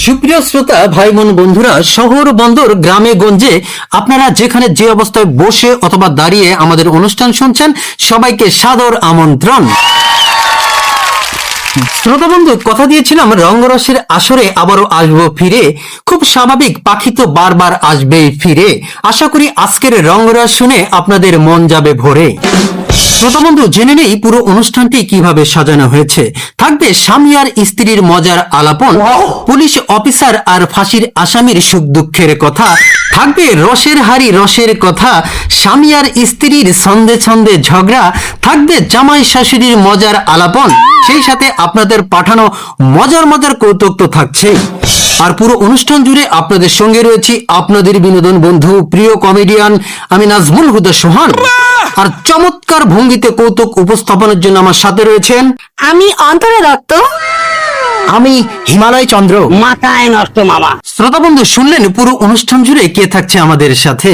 সুপ্রিয় শ্রোতা ভাই বোন বন্ধুরা, শহর বন্দর গ্রামে গঞ্জে আপনারা যেখানে যে অবস্থায় বসে অথবা দাঁড়িয়ে আমাদের অনুষ্ঠান শুনছেন, সবাইকে সাদর আমন্ত্রণ। শ্রোতা বন্ধু, কথা দিয়েছিলাম রঙ্গরসের আসরে আবারও আসবো ফিরে। খুব স্বাভাবিক, পাখি তো বারবার আসবেই ফিরে। আশা করি আজকের রঙ্গরস শুনে আপনাদের মন যাবে ভরে। শ্রোতা বন্ধু, জেনে নেই পুরো অনুষ্ঠানটি কিভাবে সাজানো হয়েছে। থাকবে স্বামী আর স্ত্রীর মজার আলাপন, পুলিশ অফিসার আর ফাঁসির আসামির সুখ দুঃখের কথা, থাকবে রসের হাড়ি রসের কথা, স্বামী আর স্ত্রীর ছন্দে ছন্দে ঝগড়া, থাকবে জামাই শাশুড়ির মজার আলাপন, সেই সাথে আপনাদের পাঠানো মজার মজার কৌতুক তো থাকছে। আর পুরো অনুষ্ঠান জুড়ে আপনাদের সঙ্গে রয়েছি আপনাদের বিনোদন বন্ধু, প্রিয় কমেডিয়ান আমি নাজমুল হুদা সোহান। আর চমৎকার ভঙ্গিতে কৌতুক উপস্থাপনের জন্য আমার সাথে রয়েছেন আমি অন্তরা দত্ত। আমি হিমালয় চন্দ্র। মাথায় নষ্ট মামা। শ্রোতা বন্ধু, শুনলেন পুরো অনুষ্ঠান জুড়ে কে থাকছে আমাদের সাথে।